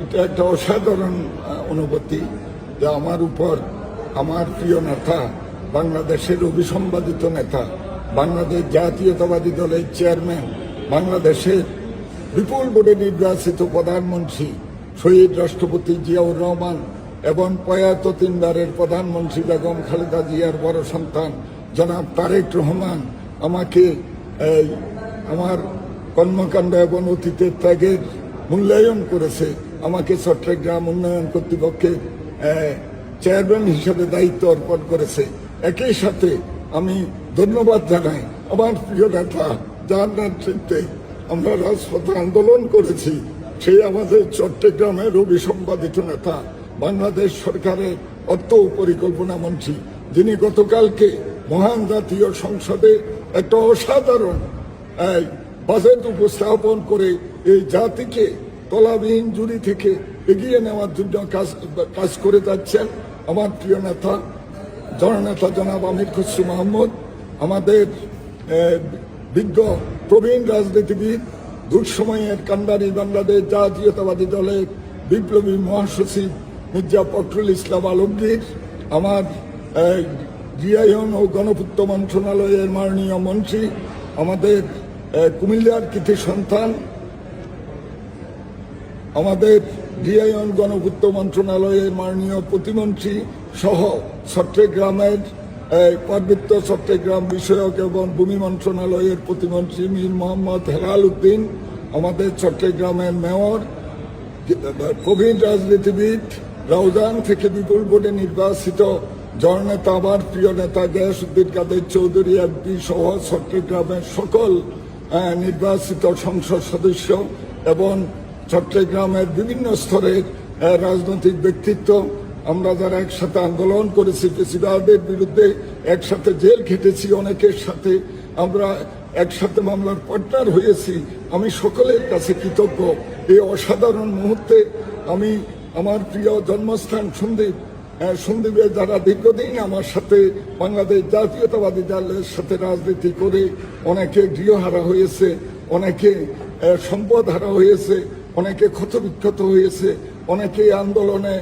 এটা একটা অসাধারণ অনুভূতি যে আমার উপর আমার প্রিয় নেতা, বাংলাদেশের অভিসম্পাদিত নেতা, বাংলাদেশ জাতীয়তাবাদী দলের চেয়ারম্যান, বাংলাদেশের বিপুল ভোটে নির্বাচিত প্রধানমন্ত্রী শহীদ রাষ্ট্রপতি জিয়াউর রহমান এবং প্রয়াত তিনবারের প্রধানমন্ত্রী বেগম খালেদা জিয়ার বড় সন্তান জনাব তারেক রহমান আমাকে আমার কর্মকাণ্ড এবং অতীতের ত্যাগের মূল্যায়ন করেছে, আমাকে চট্টগ্রাম উন্নয়ন কর্তৃপক্ষের চেয়ারম্যান হিসেবে দায়িত্ব অর্পণ করেছে। একই সাথে আমি ধন্যবাদ জানাই আমার প্রিয় নেতা, যার নেতৃত্বে আমরা রাজপথে আন্দোলন করেছি, সেই আমাদের চট্টগ্রামের অভিসম্পাদিত নেতা, বাংলাদেশ সরকারের অর্থ পরিকল্পনা মন্ত্রী, যিনি গতকালকে মহান জাতীয় সংসদে একটা অসাধারণ বাজেট উপস্থাপন করে এই জাতিকে তলাবিহীন জুড়ি থেকে এগিয়ে নেওয়ার জন্য কাজ করে যাচ্ছেন আমার প্রিয় নেতা জননেতা জনাব আমির খসরু মাহমুদ, আমাদের বিজ্ঞ প্রবীণ রাজনীতিবিদ, দুঃসময়ের কান্ডারি বাংলাদেশ জাতীয়তাবাদী দলের বিপ্লবী মহাসচিব মির্জা ফখরুল ইসলাম আলমগীর, আমার গৃহায়ন ও গণপূর্ত মন্ত্রণালয়ের মাননীয় মন্ত্রী, আমাদের কুমিল্লার কৃতি সন্তান, আমাদের গৃহায়ন গণপূর্ত মন্ত্রণালয়ের মাননীয় প্রতিমন্ত্রী সহ চট্টগ্রামের পার্বত্য চট্টগ্রাম বিষয়ক এবং ভূমি মন্ত্রণালয়ের প্রতিমন্ত্রী মীর মোহাম্মদ হেলাল উদ্দিন, আমাদের চট্টগ্রামের মেয়র, প্রবীণ রাজনীতিবিদ, রাউজান থেকে বিপুল ভোটে নির্বাচিত জননেতা আমার প্রিয় নেতা গিয়াসউদ্দিন কাদের চৌধুরী এমপি সহ চট্টগ্রামের সকল নির্বাচিত সংসদ সদস্য এবং চট্টগ্রামের বিভিন্ন স্তরের রাজনৈতিক ব্যক্তিত্ব, আমরা যারা একসাথে আন্দোলন করেছি ফ্যাসিবাদের বিরুদ্ধে, একসাথে জেল খেটেছি, অনেকের সাথে আমরা একসাথে মামলার পার্টনার হয়েছি, আমি সকলের কাছে কৃতজ্ঞ। এই অসাধারণ মুহূর্তে আমি আমার প্রিয় জন্মস্থান সন্দ্বীপে যারা দীর্ঘদিন আমার সাথে বাংলাদেশ জাতীয়তাবাদী দলের সাথে রাজনীতি করে অনেকে গৃহহারা হয়েছে, অনেকে সম্পদ হারা হয়েছে, অনেকে ক্ষতবিক্ষত হয়েছে, অনেকে আন্দোলনে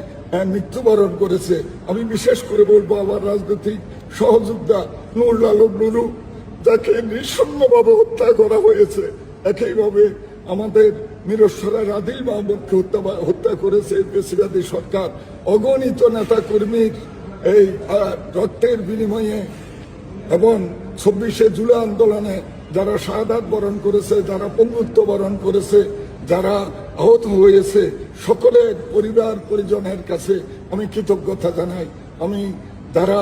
মৃত্যুবরণ করেছে, আমি বিশেষ করে বলবো আমার রাজনৈতিক সহযোদ্ধা নুরুল আলম নুরু, যাকে নৃশংসভাবে হত্যা করা হয়েছে, একইভাবে আমাদের মিরসরার আদিল মাহমুদকে হত্যা করেছে ফ্যাসিবাদী সরকার। অগণিত নেতা কর্মীর এই রক্তের বিনিময়ে এবং 26শে জুলাই আন্দোলনে যারা শাহাদাত বরণ করেছে, যারা পঙ্গুত্ব বরণ করেছে, যারা আহত হয়েছে, সকলের পরিবার পরিজনের কাছে আমি কৃতজ্ঞতা জানাই। আমি যারা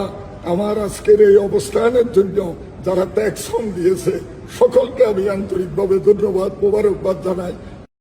আমার আজকের এই অবস্থানের জন্য যারা ত্যাগ শ্রম দিয়েছে, সকলকে আমি আন্তরিকভাবে ধন্যবাদ মোবারকবাদ জানাই।